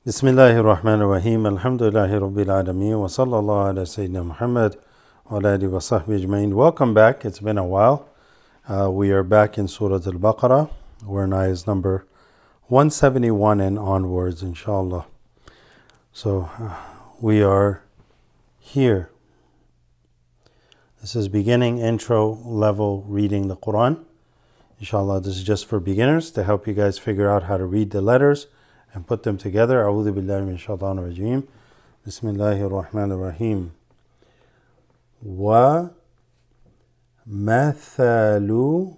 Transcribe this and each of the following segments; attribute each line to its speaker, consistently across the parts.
Speaker 1: Bismillahir Rahmanir Rahim. Alhamdulillahi Rabbil Alameen. Wa sallallahu ala Sayyidina Muhammad wa ala alihi wa sahbihi ajma'in. Welcome back. It's been a while. We are back in Surat Al-Baqarah. We're in ayahs number 171 and onwards, inshallah. So we are here. This is beginning intro level reading the Quran. Inshallah, this is just for beginners to help you guys figure out how to read the letters and put them together. A'udhu billahi min shaitanir rajeem. Bismillahir Rahmanir Rahim. Wa mathalu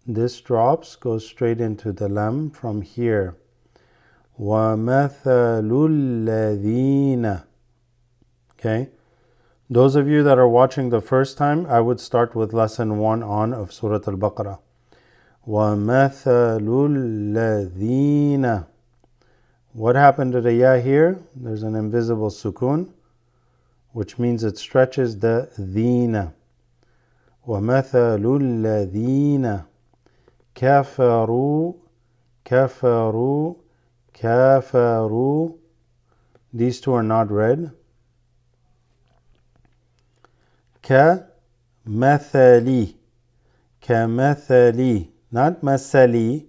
Speaker 1: this drops, goes straight into the lam from here. Wa mathalul ladhina. Okay? Those of you that are watching the first time, I would start with lesson 1 on of Surat Al-Baqarah. وَمَثَلُ الَّذِينَ. What happened to the ya here? There's an invisible sukun, which means it stretches the dhina. وَمَثَلُ الَّذِينَ كَفَرُوا. These two are not read. كَمَثَلِ not masali,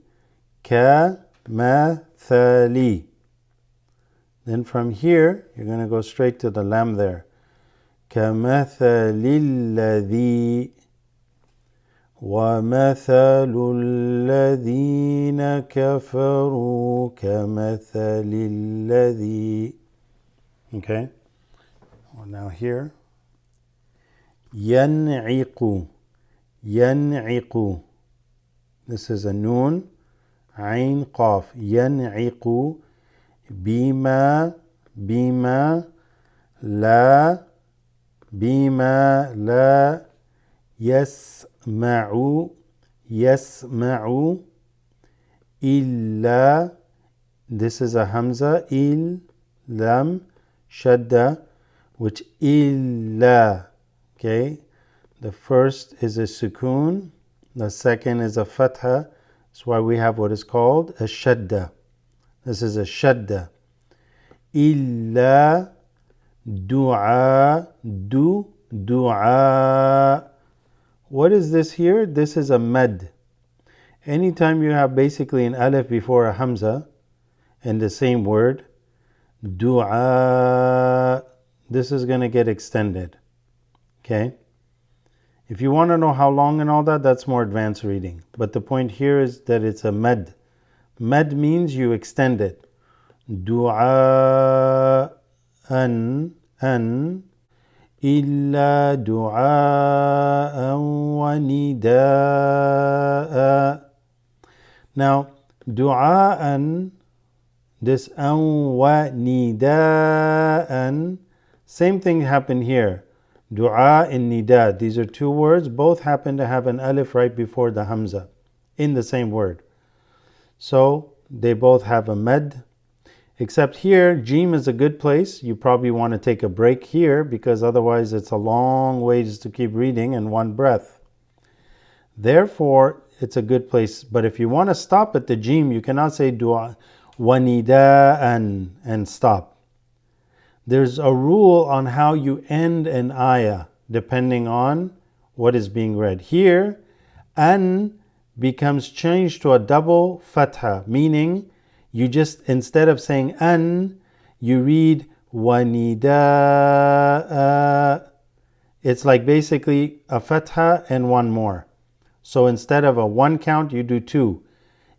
Speaker 1: ka-ma-thali. Then from here, you're going to go straight to the lam there. Ka-ma-thali alladhi wa-mathalu alladhina kafaru ka-mathali alladhi. Okay? Well, now here. Yan'iqu. This is a noon, ayn qaf. Yan'iqu bima la yasma'u illa. This is a hamza, lam shadda, which illa. Okay, the first is a sukun. The second is a fatha. That's why we have what is called a shadda. This is a shadda. Illa du'a. What is this here? This is a mad. Anytime you have basically an alif before a hamza in the same word, du'a, this is going to get extended. Okay? If you want to know how long and all that, that's more advanced reading. But the point here is that it's a med. Med means you extend it. Du'a an illa du'a wa nida'a. Now, du'a this wa nida'an, same thing happened here. Dua and nida, these are two words, both happen to have an alif right before the hamza in the same word. So they both have a med, except here, jim is a good place. You probably want to take a break here because otherwise it's a long ways to keep reading in one breath. Therefore, it's a good place. But if you want to stop at the jim, you cannot say dua wa nida and stop. There's a rule on how you end an ayah depending on what is being read. Here, an becomes changed to a double fatha, meaning you just, instead of saying an, you read wanida'a. It's like basically a fatha and one more. So instead of a one count, you do two.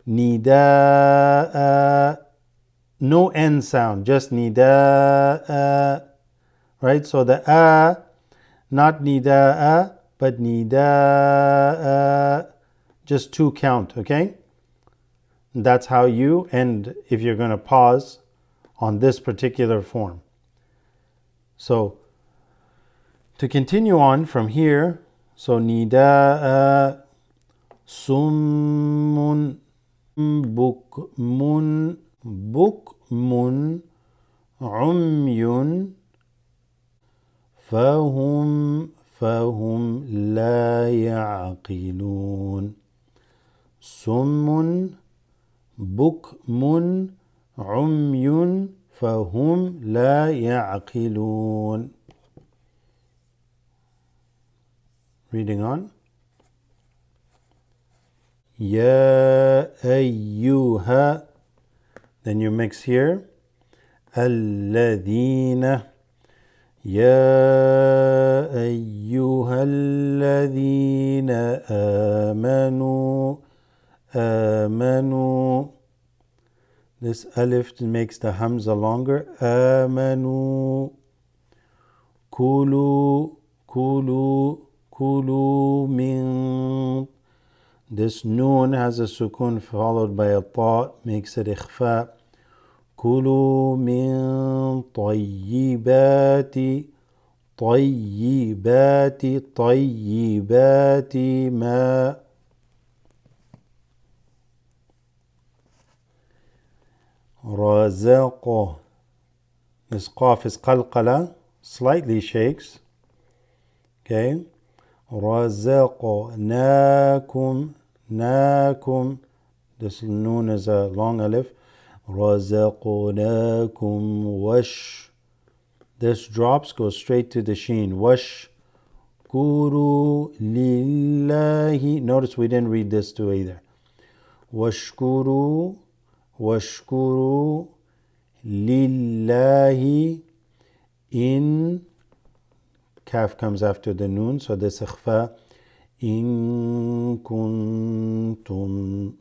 Speaker 1: Nida'a. No N sound, just nida, right? So the a, not nida, but nida, just two count, okay? That's how you end if you're going to pause on this particular form. So to continue on from here, so nida, summun, bukmun, عمي فهم لا يعقلون. صم بكم عمي فهم لا يعقلون. Reading on. يا أيها, then you mix here. الذين, يا أيها الذين آمنوا. آمنوا. This alif makes the hamza longer. آمنوا. كلوا كلوا كلوا من. This noon has a sukun followed by a ta, makes it ikhfa. كلوا من طيبات طيبات طيبات ما. رزق. This qaf is qalqala, slightly shakes. Okay. رزقناكم ناكم. This noon is a long alif. رزقناكم وش. This drops, goes straight to the sheen. Wash kuru lillahi. Notice we didn't read this too either. Washkuru washkuru lillahi. In kaf comes after the noon, so this ikhfa. In kuntum.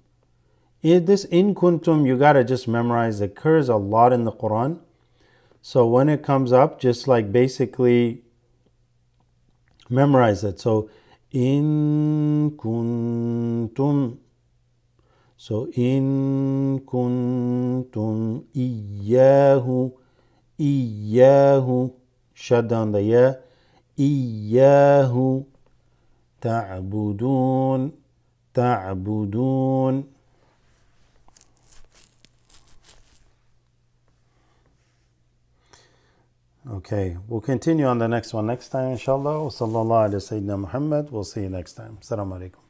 Speaker 1: This in kuntum, you gotta just memorize. It occurs a lot in the Quran. So when it comes up, just like basically memorize it. So in kuntum. So in kuntum iyyahu. Iyyahu. Shut down the ya. Iyyahu ta'budun. Ta'budun. Okay, we'll continue on the next one next time, inshallah. Wa sallallahu ala Sayyidina Muhammad. We'll see you next time. Assalamu alaikum.